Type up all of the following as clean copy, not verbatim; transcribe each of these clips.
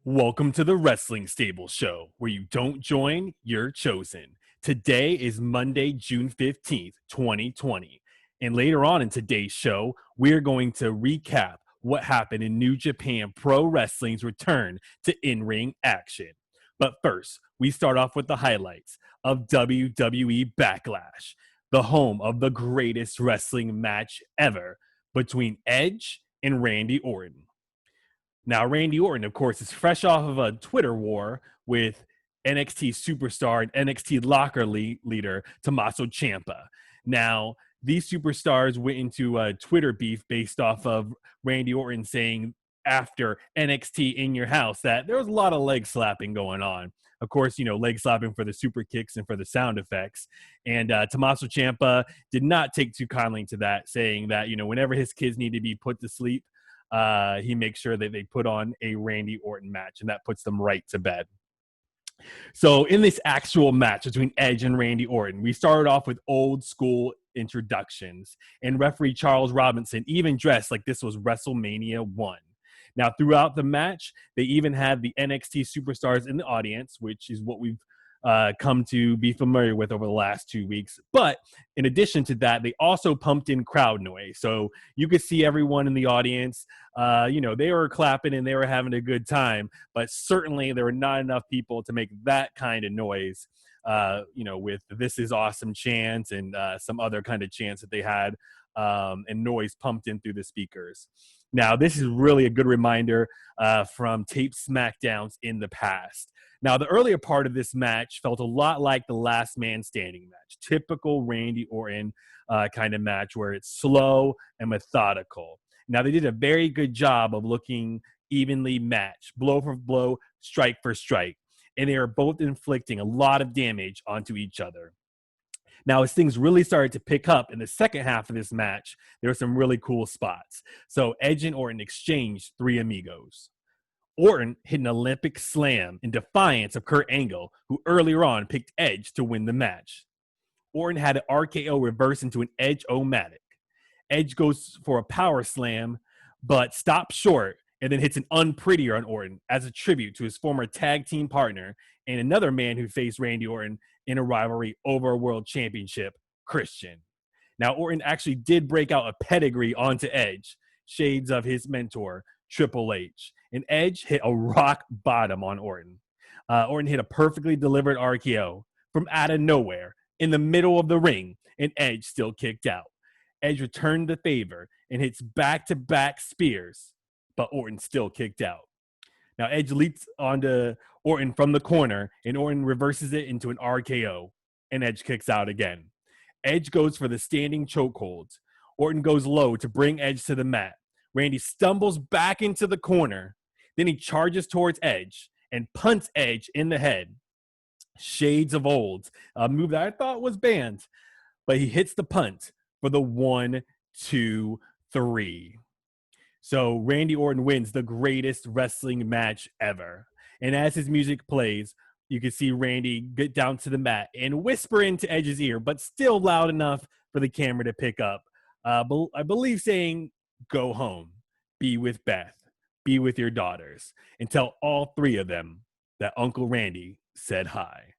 Welcome to the Wrestling Stable Show, where you don't join, you're chosen. Today is Monday, June 15th, 2020. And later on in today's show, we're going to recap what happened in New Japan Pro Wrestling's return to in-ring action. But first, we start off with the highlights of WWE Backlash, the home of the greatest wrestling match ever between Edge and Randy Orton. Now, Randy Orton, of course, is fresh off of a Twitter war with NXT superstar and NXT locker leader Tommaso Ciampa. Now, these superstars went into a Twitter beef based off of Randy Orton saying after NXT in your house that there was a lot of leg slapping going on. Of course, leg slapping for the super kicks and for the sound effects. And Tommaso Ciampa did not take too kindly to that, saying that, whenever his kids need to be put to sleep, he makes sure that they put on a Randy Orton match, and that puts them right to bed. So in this actual match between Edge and Randy Orton, we started off with old school introductions, and referee Charles Robinson even dressed like this was WrestleMania 1. Now, throughout the match, they even had the NXT superstars in the audience, which is what we've come to be familiar with over the last 2 weeks. But in addition to that, they also pumped in crowd noise. So you could see everyone in the audience, they were clapping and they were having a good time, but certainly there were not enough people to make that kind of noise, with "This is awesome" chants and some other kind of chants that they had, and noise pumped in through the speakers. Now, this is really a good reminder from tape SmackDowns in the past. Now, the earlier part of this match felt a lot like the Last Man Standing match, typical Randy Orton kind of match where it's slow and methodical. Now, they did a very good job of looking evenly matched, blow for blow, strike for strike, and they are both inflicting a lot of damage onto each other. Now, as things really started to pick up in the second half of this match, there were some really cool spots. So Edge and Orton exchanged three amigos. Orton hit an Olympic slam in defiance of Kurt Angle, who earlier on picked Edge to win the match. Orton had an RKO reverse into an Edge-O-Matic. Edge goes for a power slam, but stops short and then hits an unprettier on Orton as a tribute to his former tag team partner and another man who faced Randy Orton in a rivalry over a world championship, Christian. Now, Orton actually did break out a pedigree onto Edge, shades of his mentor, Triple H. And Edge hit a rock bottom on Orton. Orton hit a perfectly delivered RKO from out of nowhere in the middle of the ring, and Edge still kicked out. Edge returned the favor and hits back-to-back spears, but Orton still kicked out. Now, Edge leaps onto Orton from the corner, and Orton reverses it into an RKO, and Edge kicks out again. Edge goes for the standing chokehold. Orton goes low to bring Edge to the mat. Randy stumbles back into the corner. Then he charges towards Edge and punts Edge in the head. Shades of old, a move that I thought was banned, but he hits the punt for the 1, 2, 3. So Randy Orton wins the greatest wrestling match ever. And as his music plays, you can see Randy get down to the mat and whisper into Edge's ear, but still loud enough for the camera to pick up. I believe saying, "Go home, be with Beth, be with your daughters, and tell all three of them that Uncle Randy said hi."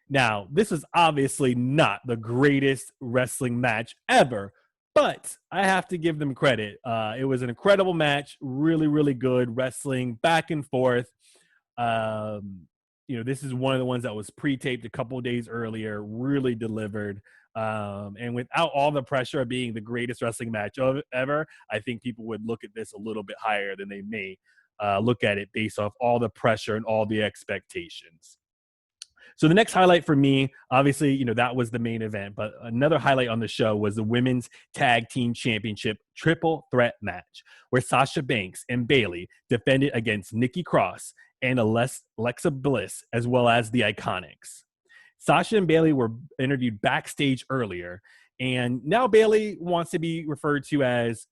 Now, this was obviously not the greatest wrestling match ever, but I have to give them credit. It was an incredible match, really, really good wrestling, back and forth. This is one of the ones that was pre-taped a couple of days earlier, really delivered. And without all the pressure of being the greatest wrestling match ever, I think people would look at this a little bit higher than they may look at it based off all the pressure and all the expectations. So the next highlight for me, obviously, that was the main event, but another highlight on the show was the Women's Tag Team Championship triple threat match, where Sasha Banks and Bayley defended against Nikki Cross and Alexa Bliss, as well as the Iconics. Sasha and Bayley were interviewed backstage earlier, and now Bayley wants to be referred to as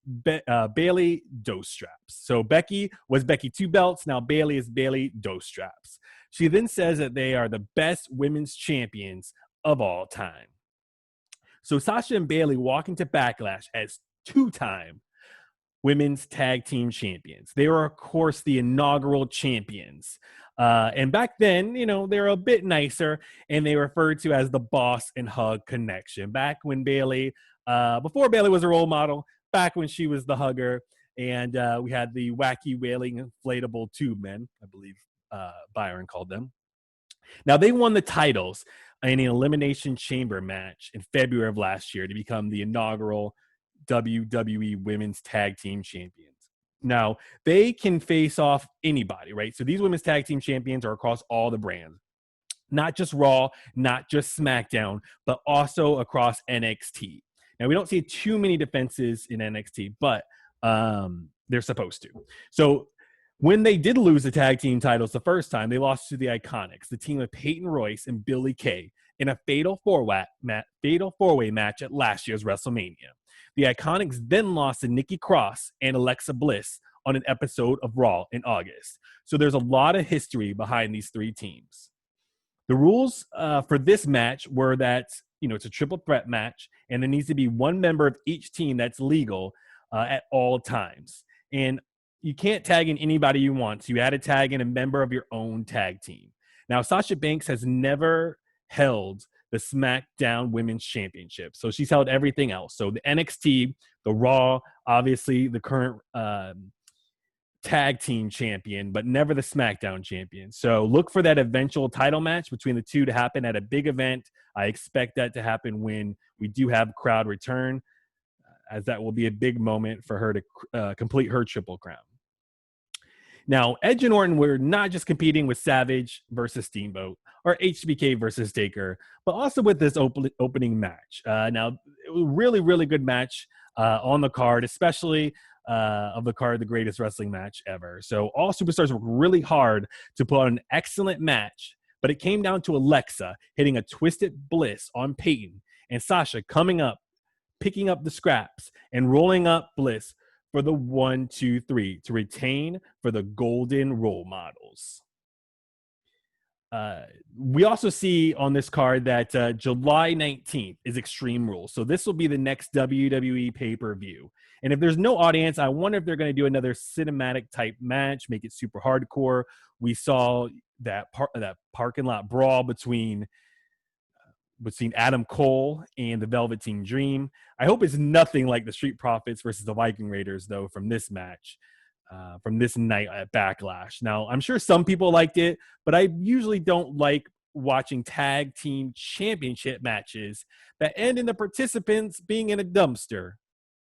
Bayley Dos Straps. So Becky was Becky Two Belts, now Bayley is Bayley Dos Straps. She then says that they are the best women's champions of all time. So Sasha and Bayley walk into Backlash as two-time Women's Tag Team Champions. They were, of course, the inaugural champions. And back then, you know, they were a bit nicer, and they referred to as the Boss and Hug Connection. Back when Bayley, before Bayley was a role model, back when she was the hugger, and we had the wacky wailing inflatable tube men, I believe Byron called them. Now, they won the titles in an Elimination Chamber match in February of last year to become the inaugural WWE Women's Tag Team Champions. Now, they can face off anybody, right? So these Women's Tag Team Champions are across all the brands, not just Raw, not just SmackDown, but also across NXT. Now, we don't see too many defenses in NXT, but they're supposed to. So when they did lose the tag team titles the first time, they lost to the Iconics, the team of Peyton Royce and Billie Kay, in a fatal four-way match at last year's WrestleMania. The Iconics then lost to Nikki Cross and Alexa Bliss on an episode of Raw in August. So there's a lot of history behind these three teams. The rules for this match were that, you know, it's a triple threat match, and there needs to be one member of each team that's legal at all times. And you can't tag in anybody you want. So you had to tag in a member of your own tag team. Now, Sasha Banks has never held the SmackDown Women's Championship. So she's held everything else. So the NXT, the Raw, obviously the current tag team champion, but never the SmackDown champion. So look for that eventual title match between the two to happen at a big event. I expect that to happen when we do have crowd return, as that will be a big moment for her to complete her Triple Crown. Now, Edge and Orton were not just competing with Savage versus Steamboat or HBK versus Taker, but also with this opening match. Now, it was a really, really good match on the card, especially of the card, the greatest wrestling match ever. So all superstars worked really hard to put on an excellent match, but it came down to Alexa hitting a twisted bliss on Peyton and Sasha coming up, picking up the scraps and rolling up Bliss for the 1, 2, 3 to retain for the Golden Role Models. We also see on this card that July 19th is Extreme Rules. So this will be the next WWE pay-per-view. And if there's no audience, I wonder if they're going to do another cinematic type match, make it super hardcore. We saw that parking lot brawl between Adam Cole and the Velveteen Dream. I hope it's nothing like the Street Profits versus the Viking Raiders, though, from this match, from this night at Backlash. Now, I'm sure some people liked it, but I usually don't like watching tag team championship matches that end in the participants being in a dumpster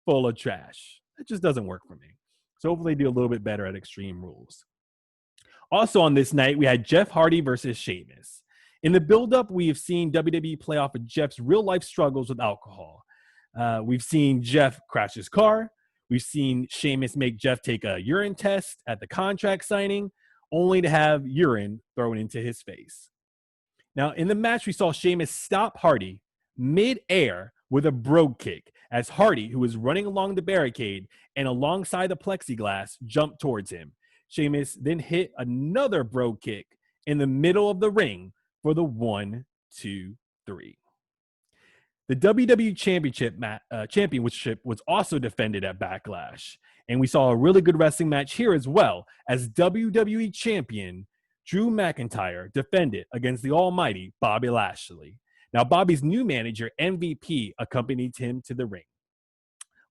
full of trash. It just doesn't work for me. So hopefully they do a little bit better at Extreme Rules. Also on this night, we had Jeff Hardy versus Sheamus. In the build-up, we have seen WWE play off of Jeff's real-life struggles with alcohol. We've seen Jeff crash his car. We've seen Sheamus make Jeff take a urine test at the contract signing, only to have urine thrown into his face. Now, in the match, we saw Sheamus stop Hardy mid-air with a brogue kick as Hardy, who was running along the barricade and alongside the plexiglass, jumped towards him. Sheamus then hit another brogue kick in the middle of the ring for the 1, 2, 3. The WWE Championship was also defended at Backlash, and we saw a really good wrestling match here as well, as WWE Champion Drew McIntyre defended against the almighty Bobby Lashley. Now, Bobby's new manager, MVP, accompanied him to the ring.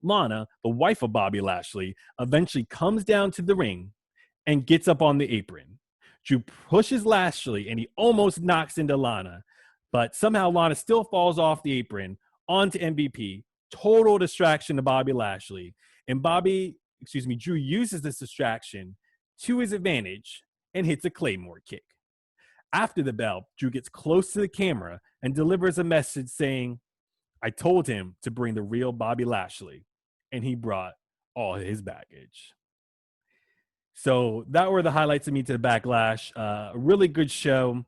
Lana, the wife of Bobby Lashley, eventually comes down to the ring and gets up on the apron. Drew pushes Lashley, and he almost knocks into Lana, but somehow Lana still falls off the apron onto MVP. Total distraction to Bobby Lashley. And Drew uses this distraction to his advantage and hits a Claymore kick. After the bell, Drew gets close to the camera and delivers a message saying, "I told him to bring the real Bobby Lashley, and he brought all his baggage." So that were the highlights of me to the Backlash. A really good show.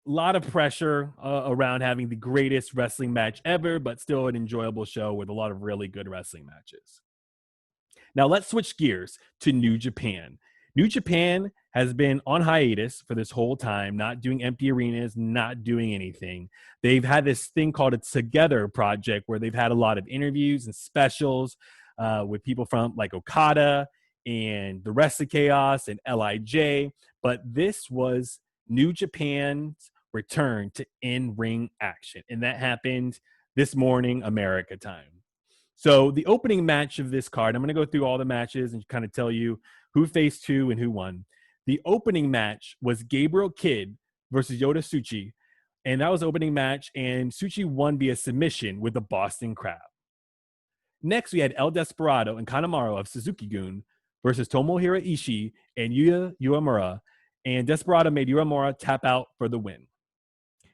A lot of pressure around having the greatest wrestling match ever, but still an enjoyable show with a lot of really good wrestling matches. Now let's switch gears to New Japan. New Japan has been on hiatus for this whole time, not doing empty arenas, not doing anything. They've had this thing called a Together project where they've had a lot of interviews and specials. with people from like Okada and the rest of Chaos and LIJ. But this was New Japan's return to in-ring action. And that happened this morning, America time. So the opening match of this card, I'm going to go through all the matches and kind of tell you who faced who and who won. The opening match was Gabriel Kidd versus Yota Tsuchi. And that was the opening match. And Tsuchi won via submission with the Boston Crab. Next, we had El Desperado and Kanemaru of Suzuki-gun versus Tomohiro Ishii and Yuya Uemura. And Desperado made Uemura tap out for the win.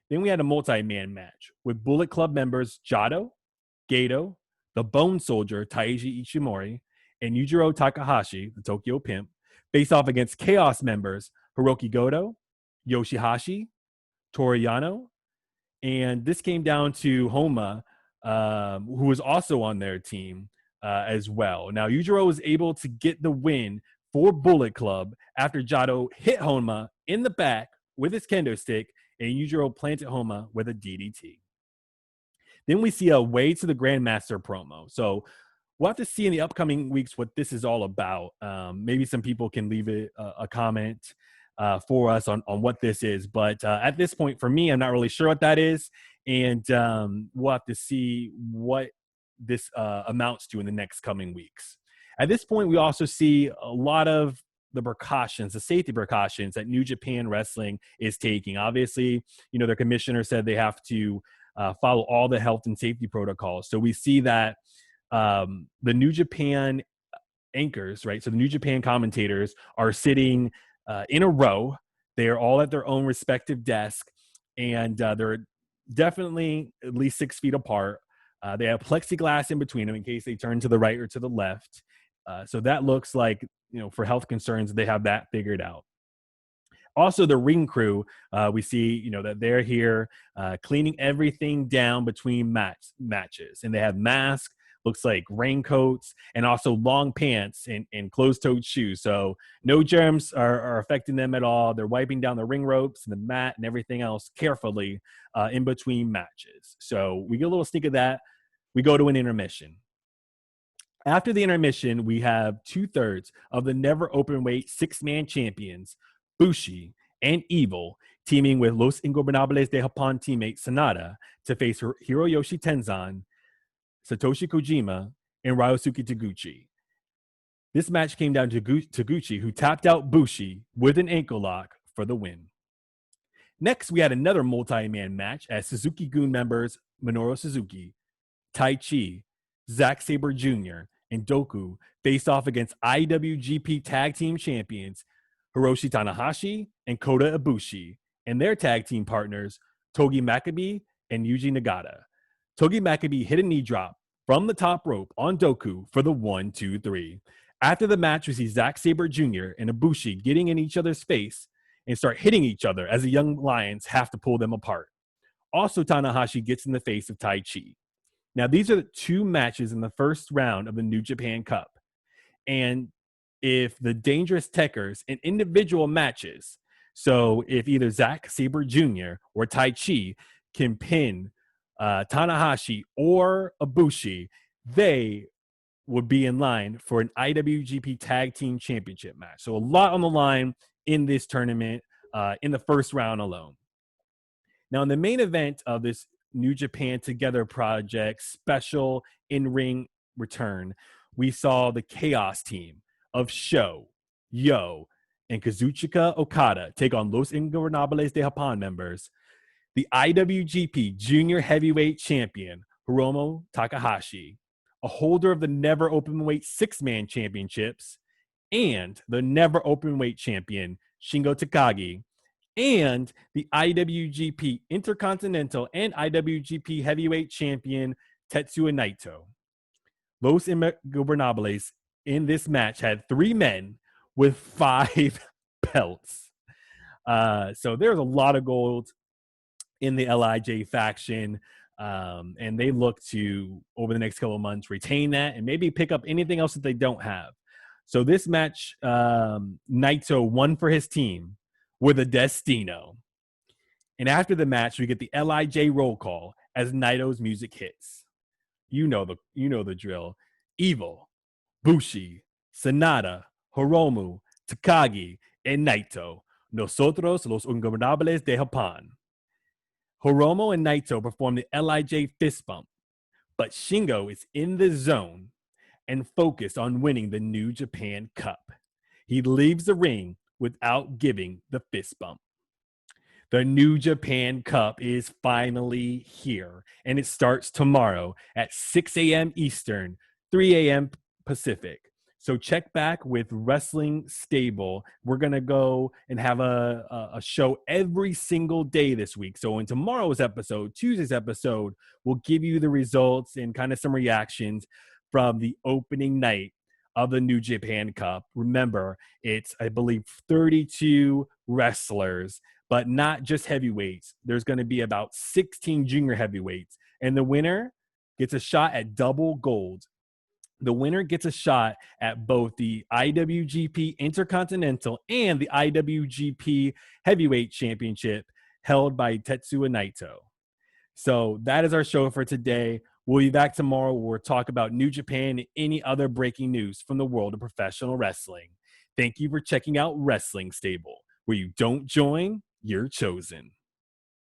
Then we had a multi-man match with Bullet Club members Jado, Gato, the Bone Soldier Taiji Ishimori, and Yujiro Takahashi, the Tokyo Pimp, face off against Chaos members Hiroki Goto, Yoshihashi, Toru Yano, and this came down to Homa, who was also on their team as well. Now, Yujiro was able to get the win for Bullet Club after Jado hit Homa in the back with his kendo stick, and Yujiro planted Homa with a DDT. Then we see a Way to the Grandmaster promo. So we'll have to see in the upcoming weeks what this is all about. Maybe some people can leave it a comment for us on what this is. But at this point, for me, I'm not really sure what that is. And we'll have to see what this amounts to in the next coming weeks. At this point, we also see a lot of the precautions, the safety precautions that New Japan Wrestling is taking. Obviously, their commissioner said they have to follow all the health and safety protocols. So we see that the New Japan anchors, right? So the New Japan commentators are sitting in a row. They are all at their own respective desk, and they're definitely at least 6 feet apart. They have plexiglass in between them in case they turn to the right or to the left. So that looks like, for health concerns, they have that figured out. Also, the ring crew, we see, that they're here cleaning everything down between matches. And they have masks, looks like raincoats, and also long pants and closed-toed shoes. So no germs are affecting them at all. They're wiping down the ring ropes and the mat and everything else carefully in between matches. So we get a little sneak of that. We go to an intermission. After the intermission, we have 2/3 of the never open weight 6-man champions, Bushi and Evil, teaming with Los Ingobernables de Japón teammate Sanada to face Hiroyoshi Tenzan, Satoshi Kojima, and Ryosuke Taguchi. This match came down to Taguchi, who tapped out Bushi with an ankle lock for the win. Next, we had another multi-man match as Suzuki-gun members Minoru Suzuki, Tai Chi, Zack Sabre Jr., and Doku faced off against IWGP Tag Team Champions Hiroshi Tanahashi and Kota Ibushi, and their tag team partners Togi Makabe and Yuji Nagata. Togi Makabe hit a knee drop from the top rope on Doku for the 1-2-3. After the match, we see Zack Sabre Jr. and Ibushi getting in each other's face and start hitting each other as the Young Lions have to pull them apart. Also, Tanahashi gets in the face of Tai Chi. Now, these are the 2 matches in the first round of the New Japan Cup. And if the Dangerous Techers in individual matches, so if either Zack Sabre Jr. or Tai Chi can pin Tanahashi or Ibushi, they would be in line for an IWGP Tag Team Championship match. So a lot on the line in this tournament in the first round alone. Now, in the main event of this New Japan Together Project special in-ring return, we saw the Chaos team of Sho, Yo, and Kazuchika Okada take on Los Ingobernables de Japón members, the IWGP Junior Heavyweight Champion Hiromu Takahashi, a holder of the Never Openweight 6-man championships, and the Never Openweight champion Shingo Takagi, and the IWGP Intercontinental and IWGP Heavyweight Champion Tetsuya Naito. Los Ingobernables in this match had 3 men with 5 belts. So there's a lot of gold in the LIJ faction, and they look to, over the next couple of months, retain that and maybe pick up anything else that they don't have. So this match, Naito won for his team with a Destino. And after the match, we get the LIJ roll call as Naito's music hits. You know the drill. Evil, Bushi, Sanada, Hiromu, Takagi, and Naito. Nosotros los Ingobernables de Japan. Hiromu and Naito perform the LIJ fist bump, but Shingo is in the zone and focused on winning the New Japan Cup. He leaves the ring without giving the fist bump. The New Japan Cup is finally here, and it starts tomorrow at 6 a.m. Eastern, 3 a.m. Pacific. So check back with Wrestling Stable. We're going to go and have a show every single day this week. So in tomorrow's episode, Tuesday's episode, we'll give you the results and kind of some reactions from the opening night of the New Japan Cup. Remember, it's, I believe, 32 wrestlers, but not just heavyweights. There's going to be about 16 junior heavyweights, and the winner gets a shot at double gold. The winner gets a shot at both the IWGP Intercontinental and the IWGP Heavyweight Championship held by Tetsuya Naito. So that is our show for today. We'll be back tomorrow where we'll talk about New Japan and any other breaking news from the world of professional wrestling. Thank you for checking out Wrestling Stable, where you don't join, you're chosen.